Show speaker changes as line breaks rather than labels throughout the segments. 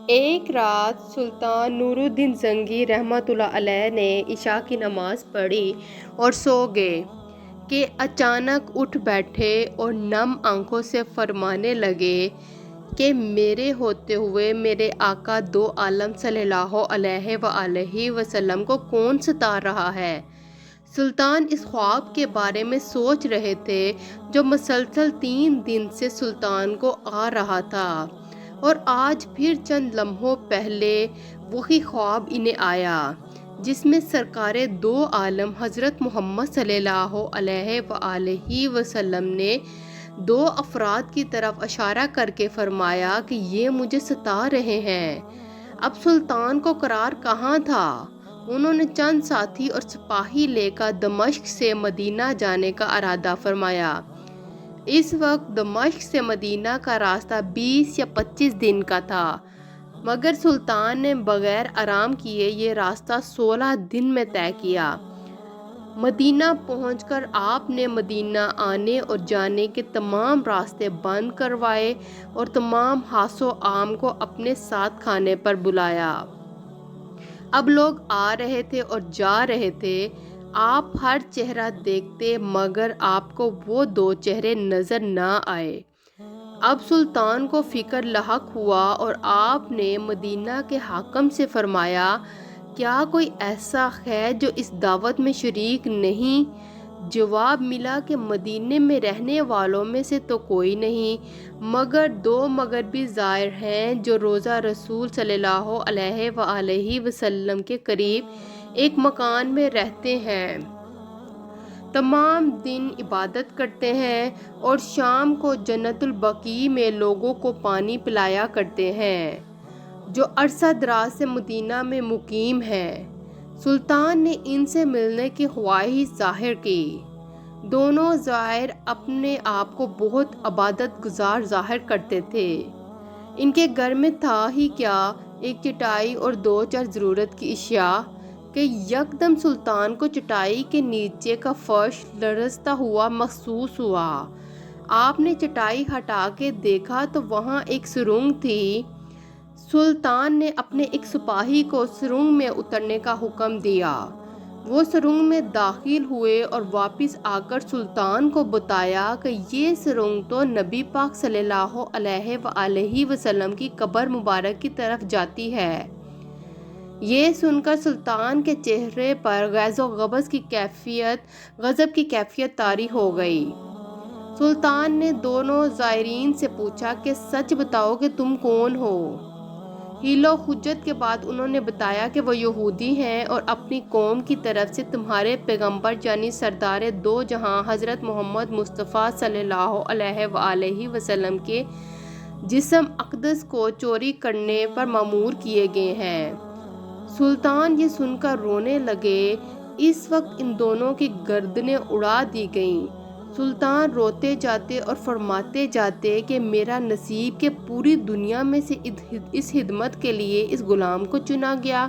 ایک رات سلطان نور الدین زنگی رحمۃ اللہ علیہ نے عشاء کی نماز پڑھی اور سو گئے کہ اچانک اٹھ بیٹھے اور نم آنکھوں سے فرمانے لگے کہ میرے ہوتے ہوئے میرے آقا دو عالم صلی اللہ علیہ وآلہ وسلم کو کون ستا رہا ہے۔ سلطان اس خواب کے بارے میں سوچ رہے تھے جو مسلسل 3 دن سے سلطان کو آ رہا تھا، اور آج پھر چند لمحوں پہلے وہی خواب انہیں آیا جس میں سرکار دو عالم حضرت محمد صلی اللہ علیہ وآلہ وسلم نے 2 افراد کی طرف اشارہ کر کے فرمایا کہ یہ مجھے ستا رہے ہیں۔ اب سلطان کو قرار کہاں تھا؟ انہوں نے چند ساتھی اور سپاہی لے کر دمشق سے مدینہ جانے کا ارادہ فرمایا۔ اس وقت دمشق سے مدینہ کا راستہ 20 یا 25 دن کا تھا، مگر سلطان نے بغیر آرام کیے یہ راستہ 16 دن میں طے کیا۔ مدینہ پہنچ کر آپ نے مدینہ آنے اور جانے کے تمام راستے بند کروائے اور تمام خاص و عام کو اپنے ساتھ کھانے پر بلایا۔ اب لوگ آ رہے تھے اور جا رہے تھے، آپ ہر چہرہ دیکھتے مگر آپ کو وہ 2 چہرے نظر نہ آئے۔ اب سلطان کو فکر لاحق ہوا اور آپ نے مدینہ کے حاکم سے فرمایا، کیا کوئی ایسا ہے جو اس دعوت میں شریک نہیں؟ جواب ملا کہ مدینے میں رہنے والوں میں سے تو کوئی نہیں، مگر 2 مغربی زائر ہیں جو روضہ رسول صلی اللہ علیہ وآلہ وسلم کے قریب ایک مکان میں رہتے ہیں، تمام دن عبادت کرتے ہیں اور شام کو جنت البقیع میں لوگوں کو پانی پلایا کرتے ہیں، جو عرصہ دراز سے مدینہ میں مقیم ہیں۔ سلطان نے ان سے ملنے کی خواہش ظاہر کی۔ دونوں زائر اپنے آپ کو بہت عبادت گزار ظاہر کرتے تھے۔ ان کے گھر میں تھا ہی کیا، ایک چٹائی اور 2-4 ضرورت کی اشیاء، کہ یکدم سلطان کو چٹائی کے نیچے کا فرش لرزتا ہوا محسوس ہوا۔ آپ نے چٹائی ہٹا کے دیکھا تو وہاں ایک سرنگ تھی۔ سلطان نے اپنے ایک سپاہی کو سرنگ میں اترنے کا حکم دیا۔ وہ سرنگ میں داخل ہوئے اور واپس آ کر سلطان کو بتایا کہ یہ سرنگ تو نبی پاک صلی اللہ علیہ وآلہ وسلم کی قبر مبارک کی طرف جاتی ہے۔ یہ سن کر سلطان کے چہرے پر غضب کی کیفیت طاری ہو گئی۔ سلطان نے دونوں زائرین سے پوچھا کہ سچ بتاؤ کہ تم کون ہو؟ حیل و حجت کے بعد انہوں نے بتایا کہ وہ یہودی ہیں اور اپنی قوم کی طرف سے تمہارے پیغمبر یعنی سردار دو جہاں حضرت محمد مصطفیٰ صلی اللہ علیہ وآلہ وسلم کے جسم اقدس کو چوری کرنے پر مأمور کیے گئے ہیں۔ سلطان یہ سن کر رونے لگے۔ اس وقت ان دونوں کی گردنیں اڑا دی گئیں۔ سلطان روتے جاتے اور فرماتے جاتے کہ میرا نصیب کہ پوری دنیا میں سے اس خدمت کے لیے اس غلام کو چنا گیا۔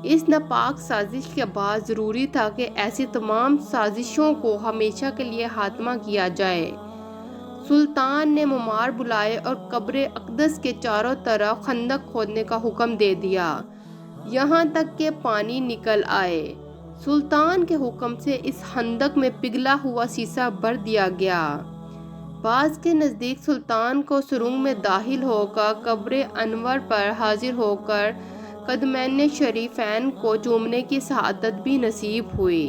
اس ناپاک سازش کے بعد ضروری تھا کہ ایسی تمام سازشوں کو ہمیشہ کے لیے خاتمہ کیا جائے۔ سلطان نے معمار بلائے اور قبر اقدس کے چاروں طرف خندق کھودنے کا حکم دے دیا، یہاں تک کہ پانی نکل آئے۔ سلطان کے حکم سے اس خندق میں پگھلا ہوا شیشہ بھر دیا گیا۔ بعض کے نزدیک سلطان کو سرنگ میں داخل ہو کر قبر انور پر حاضر ہو کر قدمین شریفین کو چومنے کی سعادت بھی نصیب ہوئی۔